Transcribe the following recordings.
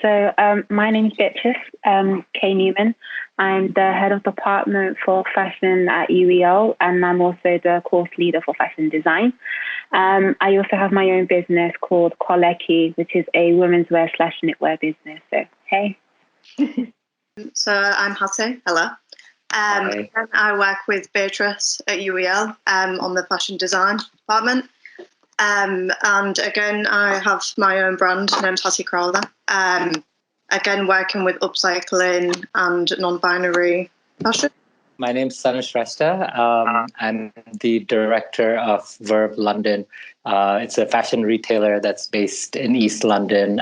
My name is Beatrice, K. Newman. I'm the head of department for fashion at UEL, and I'm also the course leader for fashion design. I also have my own business called Koleki, which is a women's wear / knitwear business. So, hey. So I'm Hattie. Hello. I work with Beatrice at UEL on the fashion design department. And again, I have my own brand named Hattie Crowther. Again, working with upcycling and non-binary fashion. My name's Sanush Rasta. I'm the director of VERV London. It's a fashion retailer that's based in East London.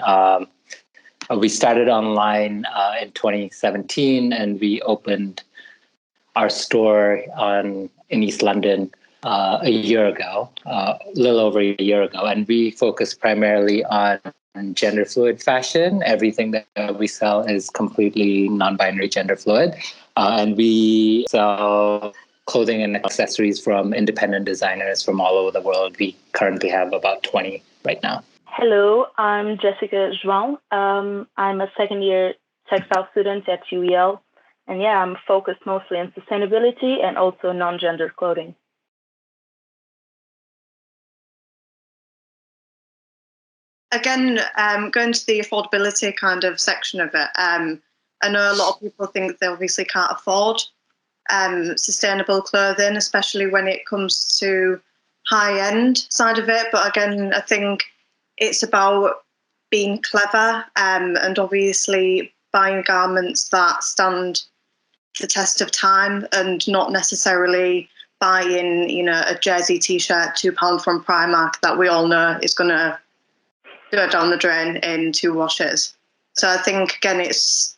We started online in 2017, and we opened our store in East London a year ago, a little over a year ago. And we focus primarily on gender fluid fashion. Everything that we sell is completely non-binary gender fluid. And we sell clothing and accessories from independent designers from all over the world. We currently have about 20 right now. Hello, I'm Jessica João. I'm a second-year textile student at UEL. And I'm focused mostly on sustainability and also non-gender clothing. Again, going to the affordability kind of section of it, I know a lot of people think they obviously can't afford sustainable clothing, especially when it comes to high-end side of it. But again, I think it's about being clever and obviously buying garments that stand the test of time and not necessarily buying, a jersey T-shirt, £2 from Primark that we all know is going to go down the drain in 2 washes. So I think, again, it's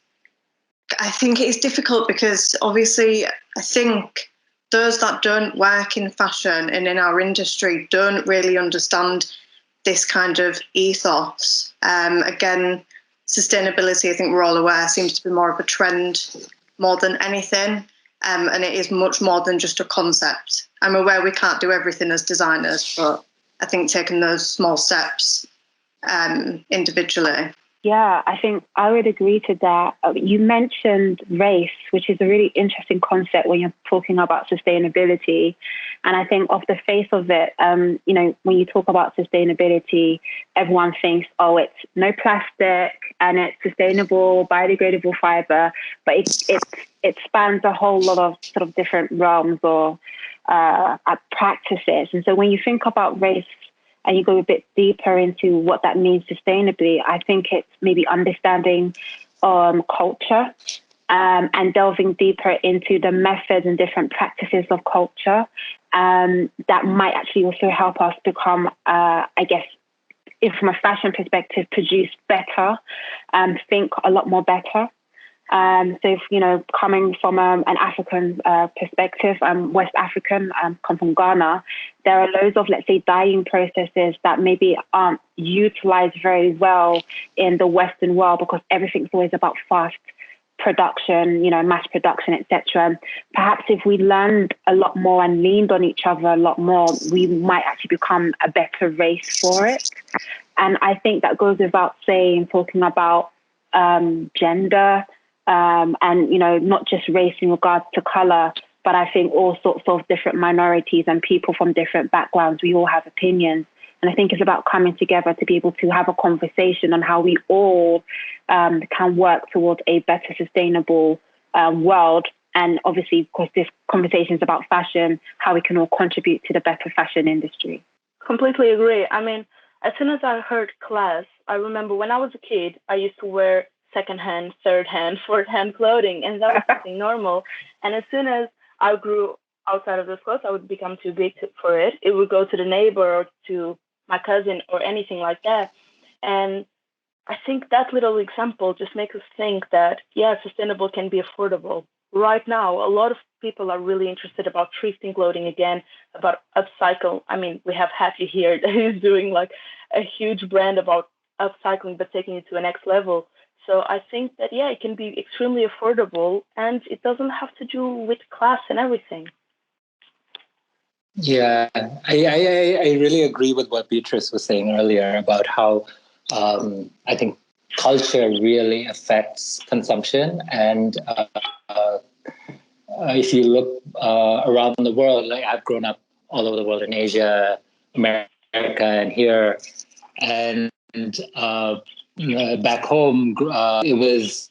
difficult because obviously I think those that don't work in fashion and in our industry don't really understand this kind of ethos. Again, sustainability, I think we're all aware, seems to be more of a trend more than anything. And it is much more than just a concept. I'm aware we can't do everything as designers, but I think taking those small steps individually. Yeah, I think I would agree to that. You mentioned race, which is a really interesting concept when you're talking about sustainability. And I think off the face of it, when you talk about sustainability, everyone thinks, oh, it's no plastic and it's sustainable, biodegradable fiber, but it spans a whole lot of sort of different realms or practices. And so when you think about race, and you go a bit deeper into what that means sustainably, I think it's maybe understanding culture and delving deeper into the methods and different practices of culture that might actually also help us become, from a fashion perspective, produce better, think a lot more better. Coming from an African perspective, I'm West African, come from Ghana, there are loads of, let's say, dyeing processes that maybe aren't utilized very well in the Western world because everything's always about fast production, mass production, etc. Perhaps if we learned a lot more and leaned on each other a lot more, we might actually become a better race for it. And I think that goes without saying, talking about gender, and not just race in regards to color, but I think all sorts of different minorities and people from different backgrounds, we all have opinions. And I think it's about coming together to be able to have a conversation on how we all can work towards a better sustainable world. And obviously, because this conversation is about fashion, how we can all contribute to the better fashion industry. Completely agree. I mean, as soon as I heard class, I remember when I was a kid, I used to wear second-hand, third-hand, fourth-hand clothing, and that was something normal. And as soon as I grew outside of those clothes, I would become too big for it. It would go to the neighbor or to my cousin or anything like that. And I think that little example just makes us think that, sustainable can be affordable. Right now, a lot of people are really interested about thrifting clothing again, about upcycle. I mean, we have Hattie here that is doing like a huge brand about upcycling, but taking it to a next level. So I think that, it can be extremely affordable and it doesn't have to do with class and everything. Yeah, I really agree with what Beatrice was saying earlier about how I think culture really affects consumption. And if you look around the world, like I've grown up all over the world in Asia, America, and here, and back home, it was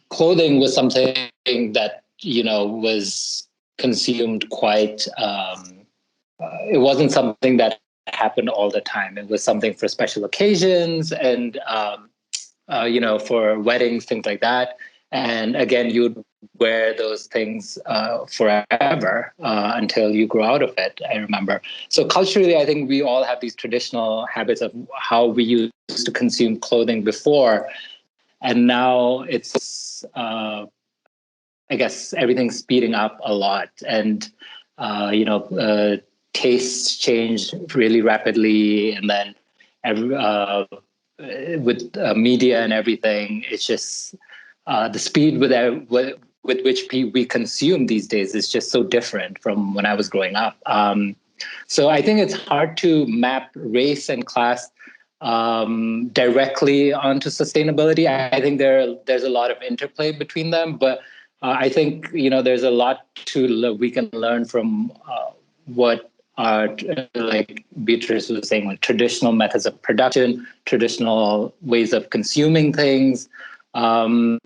clothing was something that was consumed quite. It wasn't something that happened all the time. It was something for special occasions and for weddings, things like that. And again, you'd wear those things forever until you grow out of it, I remember. So culturally, I think we all have these traditional habits of how we used to consume clothing before. And now it's, I guess, everything's speeding up a lot. And, tastes change really rapidly. And then with media and everything, it's just the speed with which we consume these days is just so different from when I was growing up. So I think it's hard to map race and class directly onto sustainability. I think there's a lot of interplay between them, but I think there's a lot we can learn from what are, like Beatrice was saying, like traditional methods of production, traditional ways of consuming things. Like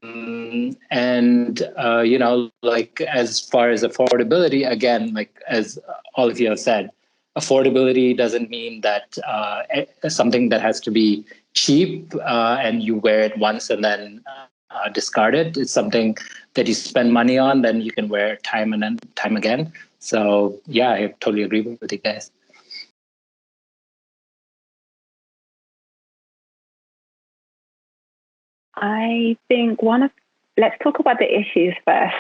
as far as affordability, again, like as all of you have said, affordability doesn't mean that something that has to be cheap and you wear it once and then discard it. It's something that you spend money on, then you can wear time and time again. So yeah, I totally agree with you guys. I think let's talk about the issues first.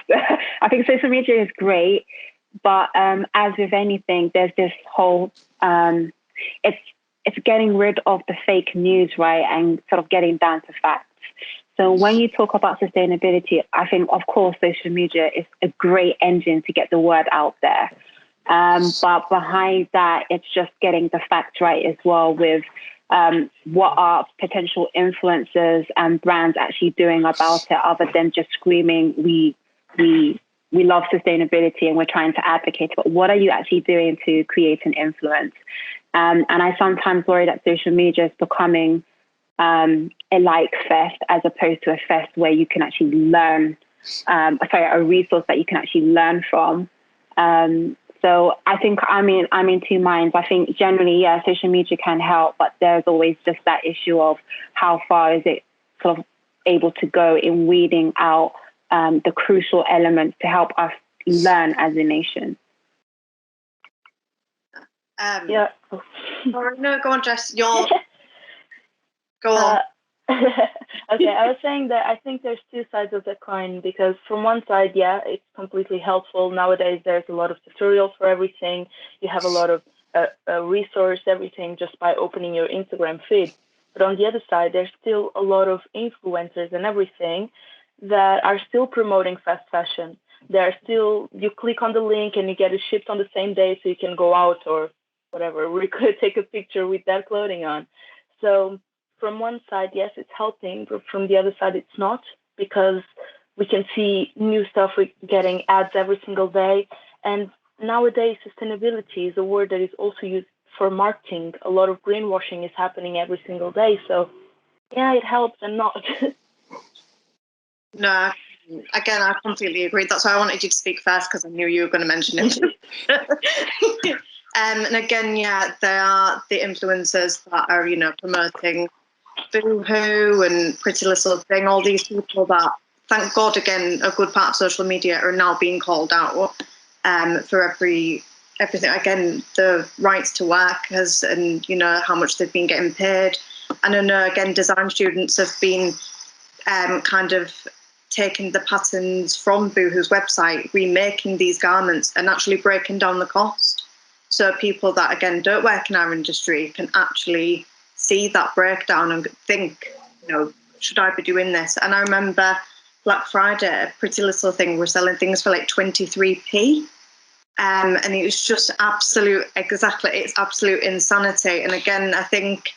I think social media is great, but as with anything, there's this whole, it's getting rid of the fake news, right? And sort of getting down to facts. So when you talk about sustainability, I think, of course, social media is a great engine to get the word out there. But behind that, it's just getting the facts right as well with what are potential influencers and brands actually doing about it, other than just screaming, we love sustainability and we're trying to advocate, but what are you actually doing to create an influence? And I sometimes worry that social media is becoming a like fest as opposed to a fest where you can actually learn, a resource that you can actually learn from. So I think I'm in two minds. I think generally, yeah, social media can help, but there's always just that issue of how far is it sort of able to go in weeding out the crucial elements to help us learn as a nation. Yeah. No, go on, Jess. Go on. Okay, I was saying that I think there's two sides of the coin, because from one side, yeah, it's completely helpful. Nowadays, there's a lot of tutorials for everything. You have a lot of resource, everything, just by opening your Instagram feed. But on the other side, there's still a lot of influencers and everything that are still promoting fast fashion. They're still, you click on the link and you get it shipped on the same day so you can go out or whatever, we could take a picture with that clothing on. So from one side, yes, it's helping, but from the other side, it's not, because we can see new stuff. We're getting ads every single day. And nowadays, sustainability is a word that is also used for marketing. A lot of greenwashing is happening every single day. So yeah, it helps and not. No, again, I completely agree. That's why I wanted you to speak first, because I knew you were going to mention it. And again, yeah, there are the influencers that are, promoting Boohoo and Pretty Little Thing, all these people that, thank God, again, a good part of social media are now being called out for everything. Again, the rights to work and how much they've been getting paid. And I know, again, design students have been kind of taking the patterns from Boohoo's website, remaking these garments and actually breaking down the cost. So people that, again, don't work in our industry can actually see that breakdown and think, should I be doing this? And I remember Black Friday, a Pretty Little Thing, were selling things for like 23p. And it was just it's absolute insanity. And again, I think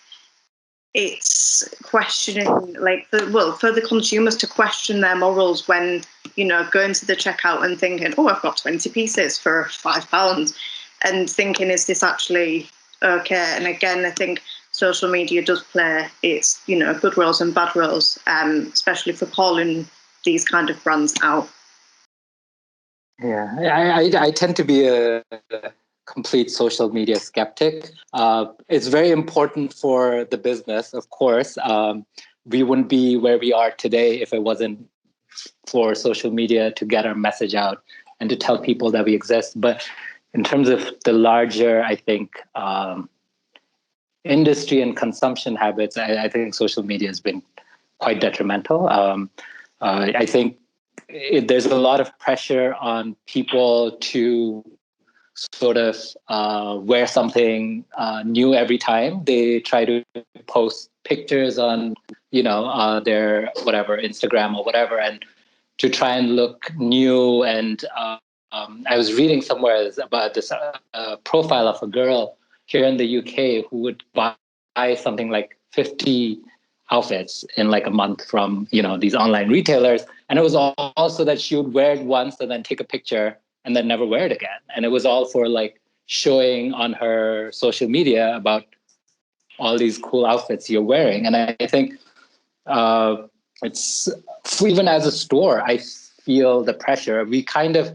it's questioning, like, for the consumers to question their morals when, going to the checkout and thinking, oh, I've got 20 pieces for £5, and thinking, is this actually okay? And again, I think social media does play its, good roles and bad roles, especially for calling these kind of brands out. Yeah, I tend to be a complete social media skeptic. It's very important for the business, of course. We wouldn't be where we are today if it wasn't for social media to get our message out and to tell people that we exist. But in terms of the larger, I think, industry and consumption habits, I think social media has been quite detrimental. I think there's a lot of pressure on people to sort of wear something new every time. They try to post pictures on, their whatever, Instagram or whatever, and to try and look new. And I was reading somewhere about this profile of a girl here in the UK who would buy something like 50 outfits in like a month from, these online retailers. And it was also that she would wear it once and then take a picture and then never wear it again. And it was all for like showing on her social media about all these cool outfits you're wearing. And I think it's, even as a store, I feel the pressure. We kind of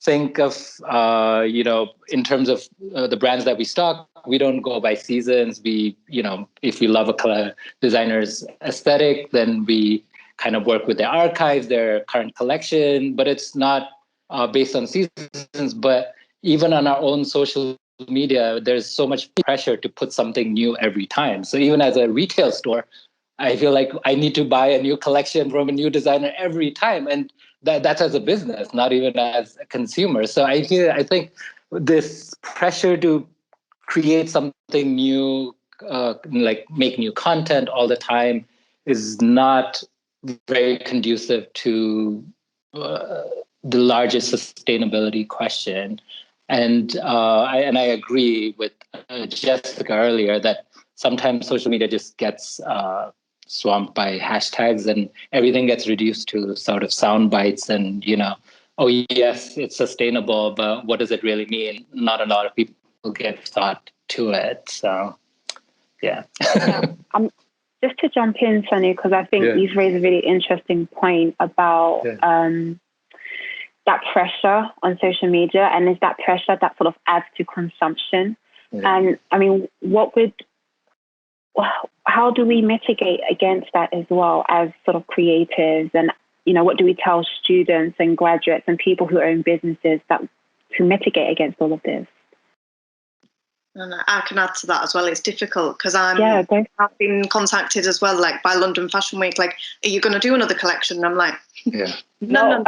think of, in terms of the brands that we stock, we don't go by seasons. We, if we love a designer's aesthetic, then we kind of work with their archives, their current collection, but it's not based on seasons. But even on our own social media, there's so much pressure to put something new every time. So even as a retail store, I feel like I need to buy a new collection from a new designer every time. And that's as a business, not even as a consumer. So I think this pressure to create something new, like make new content all the time, is not very conducive to the largest sustainability question. And I agree with Jessica earlier that sometimes social media just gets swamped by hashtags and everything gets reduced to sort of sound bites and, oh, yes, it's sustainable, but what does it really mean? Not a lot of people get thought to it. So, yeah. Just to jump in, Sunny, because I think you've raised a really interesting point about that pressure on social media, and is that pressure that sort of adds to consumption. And I mean, how do we mitigate against that as well as sort of creatives? And, what do we tell students and graduates and people who own businesses to mitigate against all of this? And I can add to that as well. It's difficult because I've been contacted as well, like by London Fashion Week, like, are you going to do another collection? And I'm like, no.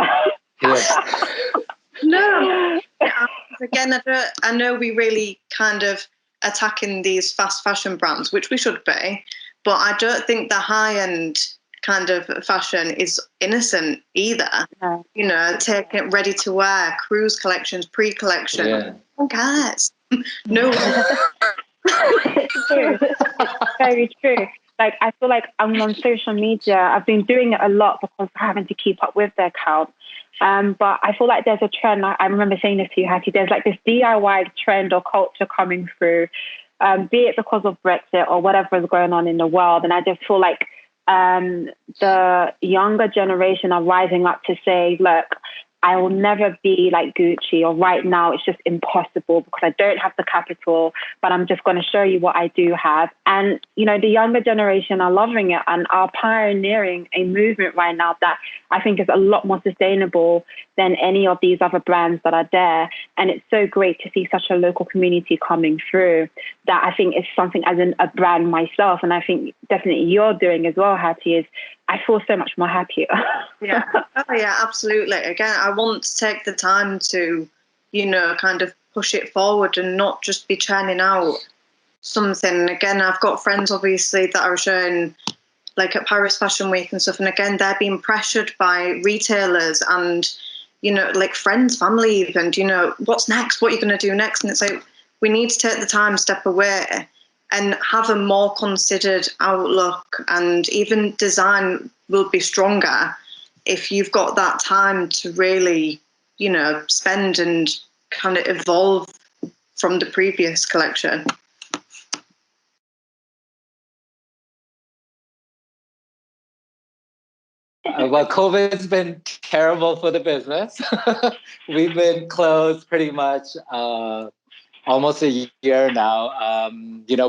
No. Again, I know we really kind of attacking these fast fashion brands, which we should be, but I don't think the high-end kind of fashion is innocent either. Take it ready to wear, cruise collections, pre-collection. Who cares? No. It's true. It's very true. Like, I feel like I'm on social media. I've been doing it a lot because I'm having to keep up with their account. But I feel like there's a trend. I remember saying this to you, Hattie. There's like this DIY trend or culture coming through, be it because of Brexit or whatever is going on in the world. And I just feel like the younger generation are rising up to say, look, I will never be like Gucci, or right now it's just impossible because I don't have the capital, but I'm just going to show you what I do have. And, the younger generation are loving it and are pioneering a movement right now that I think is a lot more sustainable than any of these other brands that are there. And it's so great to see such a local community coming through that I think is something as a brand myself. And I think definitely you're doing as well, Hattie, is I feel so much more happier. Yeah. Oh, yeah, absolutely. Again, I want to take the time to, kind of push it forward and not just be churning out something. Again, I've got friends, obviously, that are showing, like at Paris Fashion Week and stuff. And again, they're being pressured by retailers and, like friends, family even, what's next? What are you going to do next? And it's like, we need to take the time, step away and have a more considered outlook, and even design will be stronger if you've got that time to really, spend and kind of evolve from the previous collection. Well, COVID's been terrible for the business. We've been closed pretty much almost a year now.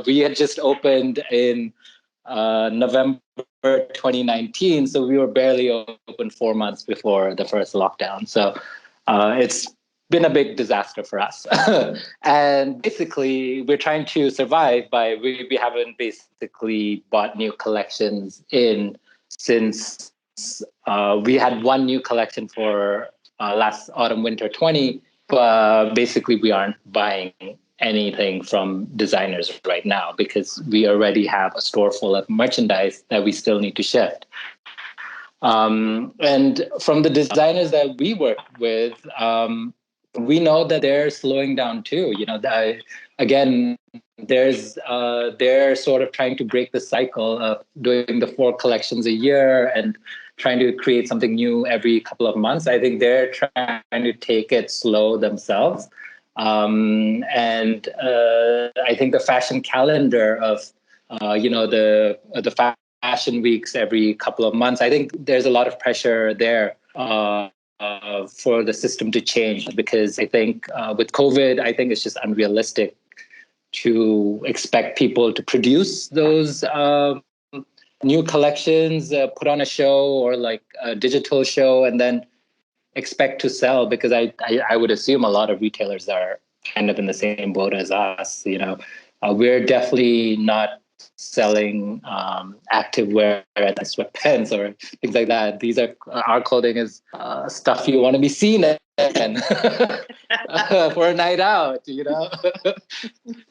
We had just opened in November 2019, so we were barely open 4 months before the first lockdown. So it's been a big disaster for us. And basically, we're trying to survive by we haven't basically bought new collections in since we had one new collection for last autumn winter 20, but basically we aren't buying anything from designers right now because we already have a store full of merchandise that we still need to shift. And from the designers that we work with, we know that they're slowing down too. Again, they're sort of trying to break the cycle of doing the 4 collections a year and trying to create something new every couple of months. I think they're trying to take it slow themselves. And I think the fashion calendar of, the fashion weeks every couple of months, I think there's a lot of pressure there for the system to change, because I think with COVID, I think it's just unrealistic to expect people to produce those new collections, put on a show or like a digital show, and then expect to sell, because I would assume a lot of retailers are kind of in the same boat as us. We're definitely not selling active wear and sweatpants or things like that. These are our clothing is stuff you want to be seen in for a night out,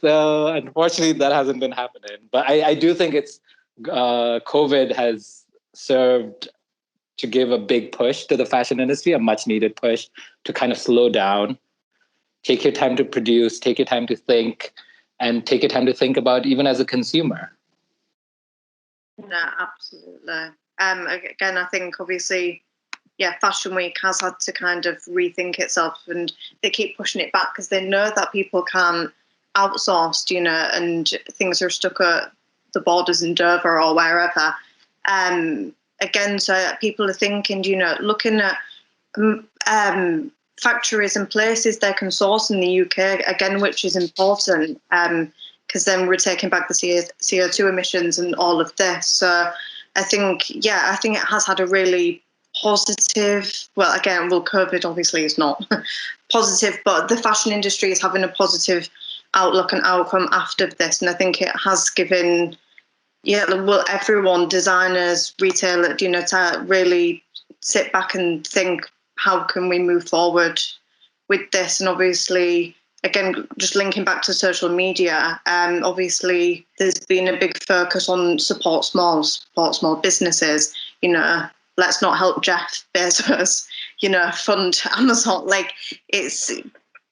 So unfortunately, that hasn't been happening. But I do think it's COVID has served to give a big push to the fashion industry, a much needed push to kind of slow down, take your time to produce, take your time to think, and take your time to think about even as a consumer. No, absolutely. Again, I think obviously, Fashion Week has had to kind of rethink itself, and they keep pushing it back because they know that people can't outsource, and things are stuck at the borders in Dover or wherever. Again, so people are thinking, looking at factories and places they can source in the UK, again, which is important, because then we're taking back the CO2 emissions and all of this. So I think it has had a really positive, COVID obviously is not positive, but the fashion industry is having a positive outlook and outcome after this. And I think it has given, everyone, designers, retailers, to really sit back and think, how can we move forward with this? And obviously, again, just linking back to social media, obviously there's been a big focus on support small businesses. Let's not help Jeff Bezos, fund Amazon. Like, it's,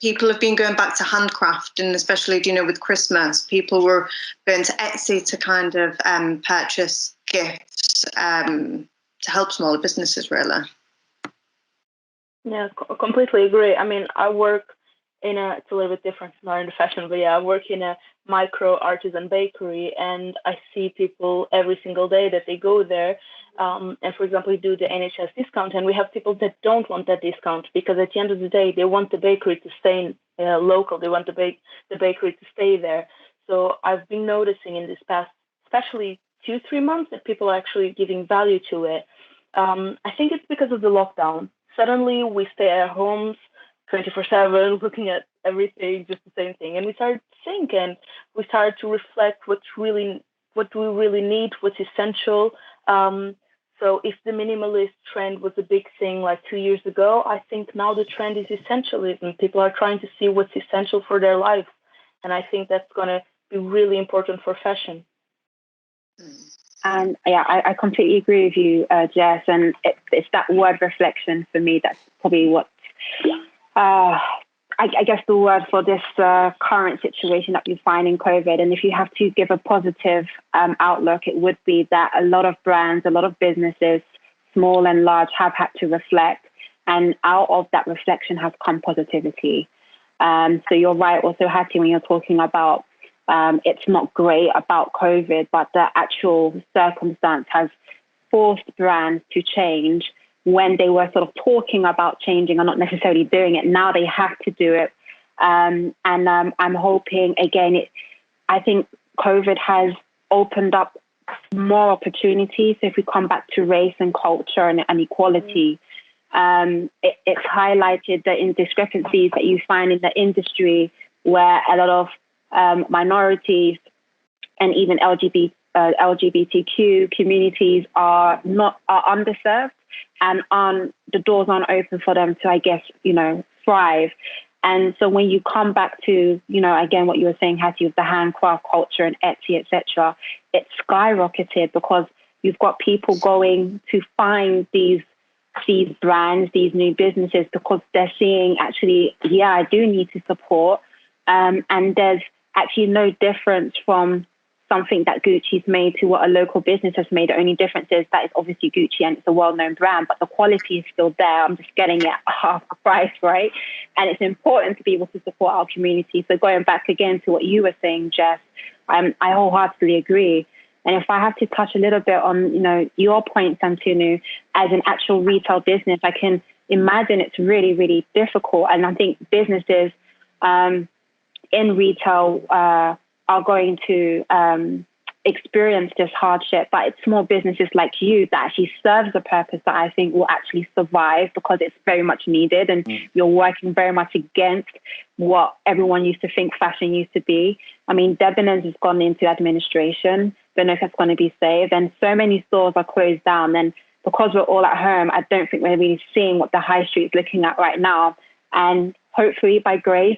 people have been going back to handcraft, and especially, with Christmas, people were going to Etsy to kind of purchase gifts to help smaller businesses, really. Yeah, completely agree. I mean, I work it's a little bit different, not in the fashion, but I work in a micro artisan bakery, and I see people every single day that they go there. And for example, we do the NHS discount, and we have people that don't want that discount, because at the end of the day, they want the bakery to stay local. They want the bakery to stay there. So I've been noticing in this past, especially 2-3 months, that people are actually giving value to it. I think it's because of the lockdown. Suddenly we stay at our homes 24/7, looking at everything, just the same thing. And we started to think, and we started to reflect what we really need, what's essential. So if the minimalist trend was a big thing like 2 years ago, I think now the trend is essentialism. People are trying to see what's essential for their life. And I think that's going to be really important for fashion. And I completely agree with you, Jess. And it's that word reflection for me that's probably what I guess the word for this current situation that we find in COVID, and if you have to give a positive outlook, it would be that a lot of brands, a lot of businesses, small and large, have had to reflect, and out of that reflection has come positivity. So you're right also, Hattie, when you're talking about it's not great about COVID, but the actual circumstance has forced brands to change when they were sort of talking about changing and not necessarily doing it. Now they have to do it. And I'm hoping, again, I think COVID has opened up more opportunities. So if we come back to race and culture and equality, it's highlighted the indiscrepancies that you find in the industry where a lot of minorities and even LGBTQ communities are underserved, and the doors aren't open for them to, I guess, thrive. And so when you come back to, again, what you were saying, Hattie, with the handcraft culture and Etsy, etc., it's skyrocketed because you've got people going to find these brands, these new businesses, because they're seeing, actually, yeah, I do need to support. And there's actually no difference from something that Gucci's made to what a local business has made. The only difference is that it's obviously Gucci and it's a well-known brand, but the quality is still there. I'm just getting it at half the price, right? And it's important to be able to support our community. So going back again to what you were saying, Jess, I wholeheartedly agree. And if I have to touch a little bit on, your point, Santunu, as an actual retail business, I can imagine it's really, really difficult. And I think businesses in retail are going to experience this hardship, but it's small businesses like you that actually serves a purpose that I think will actually survive because it's very much needed, and you're working very much against what everyone used to think fashion used to be. I mean, Debenhams has gone into administration. Don't know if that's going to be saved, and so many stores are closed down. And because we're all at home, I don't think we're really seeing what the high street is looking at right now. And hopefully, by grace,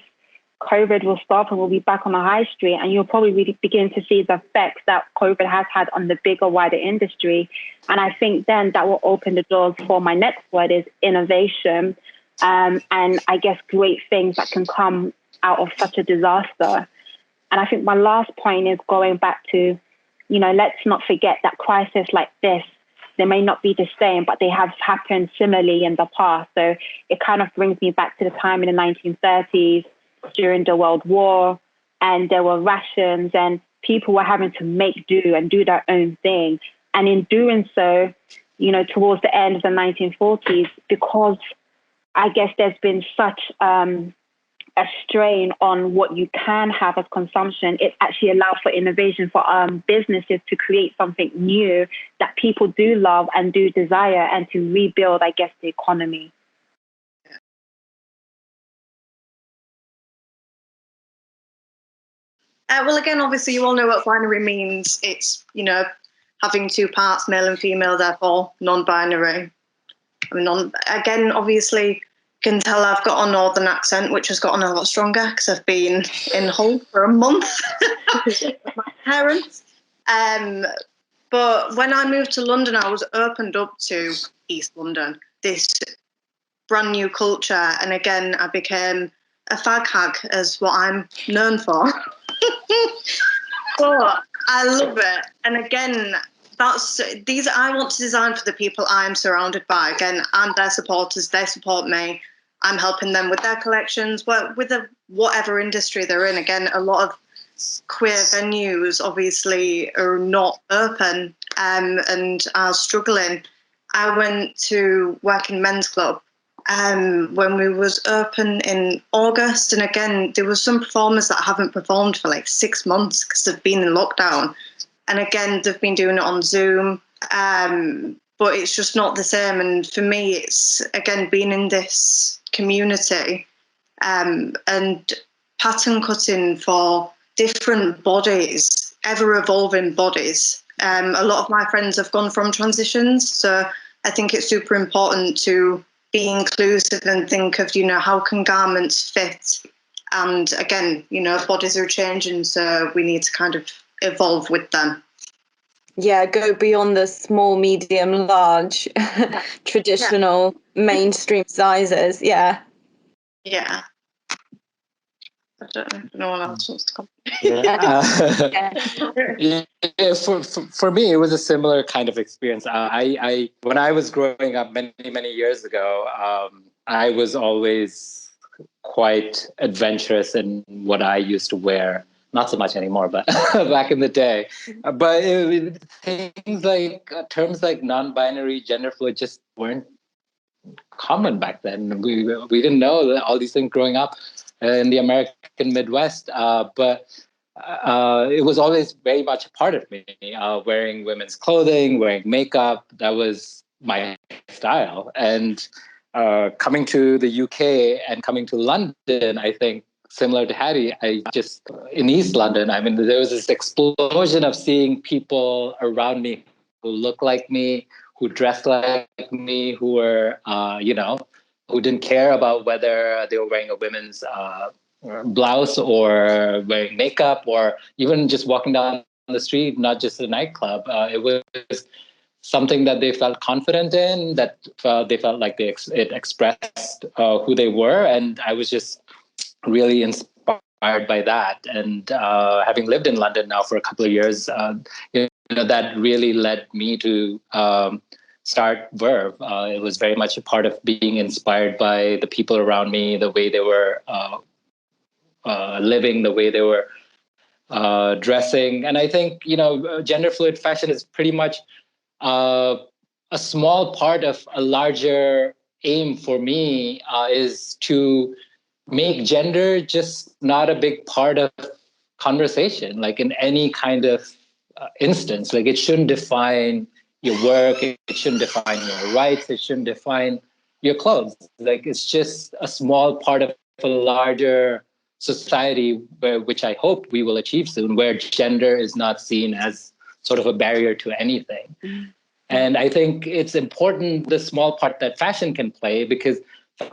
COVID will stop and we'll be back on the high street, and you'll probably really begin to see the effects that COVID has had on the bigger, wider industry. And I think then that will open the doors for my next word is innovation, and I guess great things that can come out of such a disaster. And I think my last point is going back to, let's not forget that crisis like this, they may not be the same, but they have happened similarly in the past. So it kind of brings me back to the time in the 1930s, during the World War, and there were rations and people were having to make do and do their own thing. And in doing so, towards the end of the 1940s, because I guess there's been such a strain on what you can have as consumption, it actually allowed for innovation for businesses to create something new that people do love and do desire, and to rebuild, I guess, the economy. Well, again, obviously, you all know what binary means. It's, having two parts, male and female, therefore non-binary. Again, obviously, you can tell I've got a northern accent, which has gotten a lot stronger because I've been in Hull for a month with my parents. But when I moved to London, I was opened up to East London, this brand new culture. And again, I became a fag hag, as what I'm known for. But I love it. And again, I want to design for the people I'm surrounded by. Again, I'm their supporters, they support me. I'm helping them with their collections, with whatever industry they're in. Again, a lot of queer venues obviously are not open and are struggling. I went to work in men's club when we was open in August, and again there were some performers that haven't performed for like 6 months because they've been in lockdown, and again they've been doing it on Zoom, but it's just not the same. And for me, it's again being in this community and pattern cutting for different bodies, ever evolving bodies. A lot of my friends have gone from transitions, so I think it's super important to be inclusive and think of, how can garments fit? And again, bodies are changing, so we need to kind of evolve with them. Yeah, go beyond the small, medium, large, traditional mainstream sizes. Yeah. Yeah. I don't know if no one else wants to come. For me, it was a similar kind of experience. I when I was growing up many years ago, I was always quite adventurous in what I used to wear. Not so much anymore, but back in the day. But things like terms like non-binary, gender fluid just weren't common back then. We didn't know all these things growing up in the American Midwest, but it was always very much a part of me. Wearing women's clothing, wearing makeup, that was my style. And coming to the UK and coming to London, I think similar to Hattie, in East London, I mean, there was this explosion of seeing people around me who look like me, who dressed like me, who were, who didn't care about whether they were wearing a women's blouse or wearing makeup or even just walking down the street, not just a nightclub. It was something that they felt confident in, that they felt like it expressed who they were. And I was just really inspired by that. And having lived in London now for a couple of years, that really led me to start VERV. It was very much a part of being inspired by the people around me, the way they were living, the way they were dressing. And I think, gender fluid fashion is pretty much a small part of a larger aim for me, is to make gender just not a big part of conversation, like in any kind of instance. Like it shouldn't define your work, it shouldn't define your rights, it shouldn't define your clothes. Like it's just a small part of a larger society which I hope we will achieve soon, where gender is not seen as sort of a barrier to anything. Mm-hmm. And I think it's important, the small part that fashion can play, because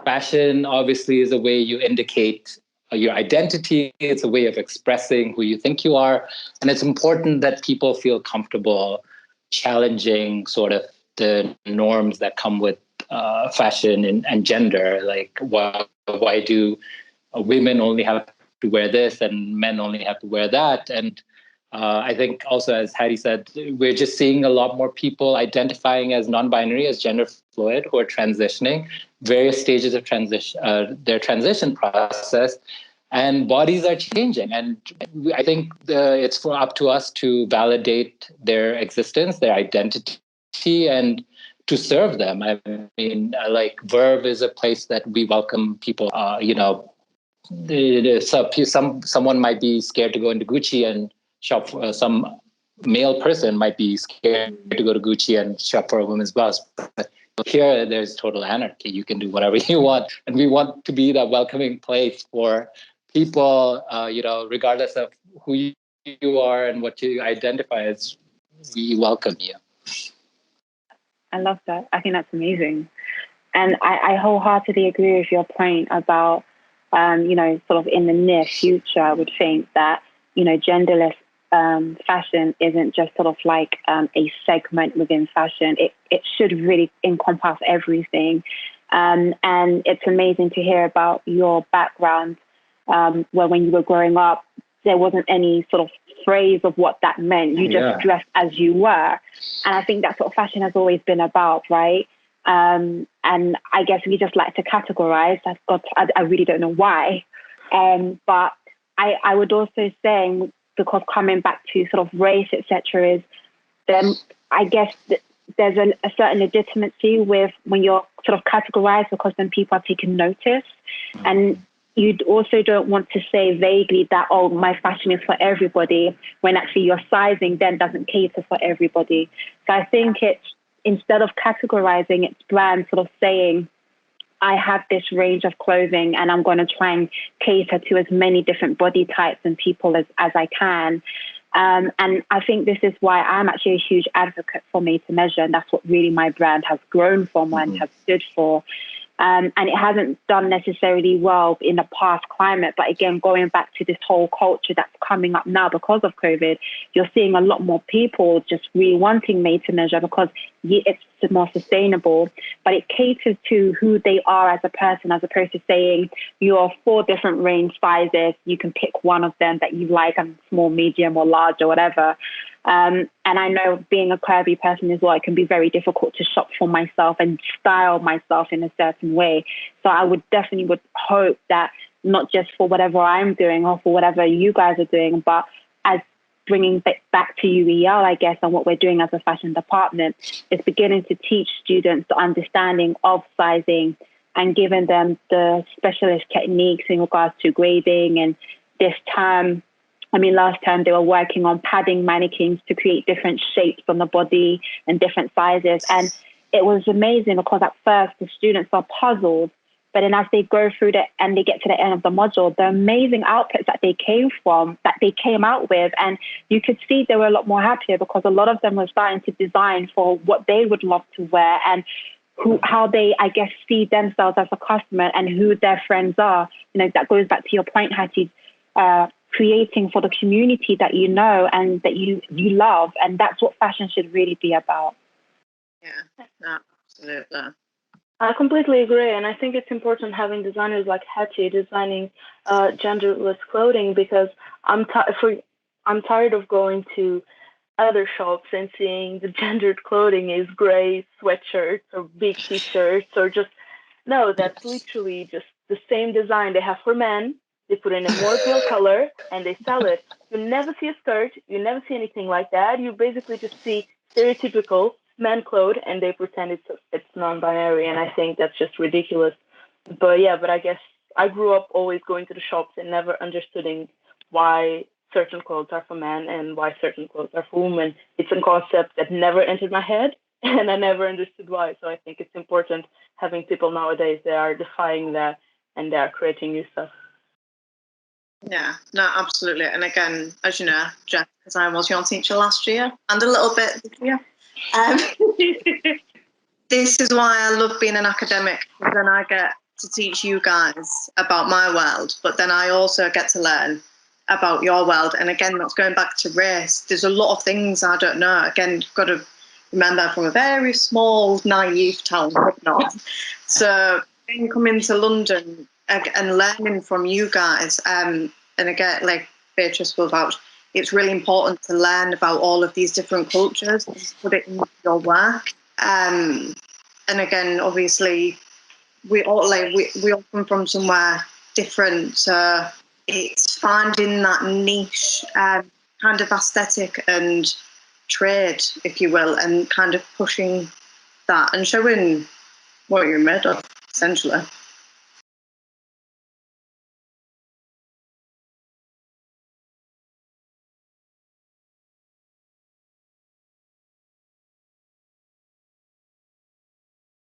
fashion obviously is a way you indicate your identity. It's a way of expressing who you think you are. And it's important that people feel comfortable challenging sort of the norms that come with fashion and gender. Like, why do women only have to wear this and men only have to wear that? And I think also, as Hattie said, we're just seeing a lot more people identifying as non-binary, as gender fluid, who are transitioning, various stages of their transition process, and bodies are changing. And I think it's up to us to validate their existence, their identity, and to serve them. I mean, like VERV is a place that we welcome people. Someone might be scared to go into Gucci and shop for some male person might be scared to go to Gucci and shop for a women's blouse. But here, there's total anarchy. You can do whatever you want. And we want to be that welcoming place for people, regardless of who you are and what you identify as. We welcome you. I love that. I think that's amazing. And I wholeheartedly agree with your point about, sort of in the near future, I would think that, genderless fashion isn't just sort of like a segment within fashion. It should really encompass everything. And it's amazing to hear about your background, where when you were growing up, there wasn't any sort of phrase of what that meant. You just dressed as you were. And I think that's what fashion has always been about, right? And I guess we just like to categorize. I really don't know why. But I would also say, because coming back to sort of race, etc., is then I guess there's a certain legitimacy with when you're sort of categorized, because then people are taking notice. And you also don't want to say vaguely that, oh, my fashion is for everybody, when actually your sizing then doesn't cater for everybody. So I think it's, instead of categorizing, it's brand sort of saying, I have this range of clothing and I'm going to try and cater to as many different body types and people as I can. And I think this is why I'm actually a huge advocate for Made to Measure. And that's what really my brand has grown from and has stood for. And it hasn't done necessarily well in the past climate. But again, going back to this whole culture that's coming up now because of COVID, you're seeing a lot more people just really wanting Made to Measure, because it's more sustainable, but it caters to who they are as a person, as opposed to saying you're 4 different range sizes. You can pick one of them that you like, and small, medium, or large, or whatever. And I know, being a curvy person as well, it can be very difficult to shop for myself and style myself in a certain way. So I would hope that not just for whatever I'm doing or for whatever you guys are doing, but as bringing back to UEL, I guess, and what we're doing as a fashion department, is beginning to teach students the understanding of sizing and giving them the specialist techniques in regards to grading. And this term, last term, they were working on padding mannequins to create different shapes on the body and different sizes. And it was amazing, because at first the students are puzzled, but then as they go through and they get to the end of the module, the amazing outputs that they came out with, and you could see they were a lot more happier, because a lot of them were starting to design for what they would love to wear, and how they, I guess, see themselves as a customer and who their friends are. That goes back to your point, Hattie, creating for the community that you know and that you love. And that's what fashion should really be about. Yeah, absolutely. I completely agree, and I think it's important having designers like Hattie designing genderless clothing, because I'm tired of going to other shops and seeing the gendered clothing is gray sweatshirts or big t-shirts, or just, no, that's literally just the same design they have for men. They put in a more pale color and they sell it. You never see a skirt, you never see anything like that. You basically just see stereotypical men clothes, and they pretend it's non-binary, and I think that's just ridiculous. But I guess I grew up always going to the shops and never understanding why certain clothes are for men and why certain clothes are for women. It's a concept that never entered my head, and I never understood why. So I think it's important having people nowadays that are defying that and they are creating new stuff. Yeah, no, absolutely. And again, as you know, Jeff, because I was your teacher last year and a little bit this year, this is why I love being an academic, because then I get to teach you guys about my world, but then I also get to learn about your world. And again, that's going back to race. There's a lot of things I don't know. Again, you've got to remember, I'm from a very small, naive town up north. So coming to London and learning from you guys, and again, like Beatrice will vouch, it's really important to learn about all of these different cultures and put it into your work. And again, obviously, we all come from somewhere different, so it's finding that niche kind of aesthetic and trade, if you will, and kind of pushing that and showing what you're made of, essentially.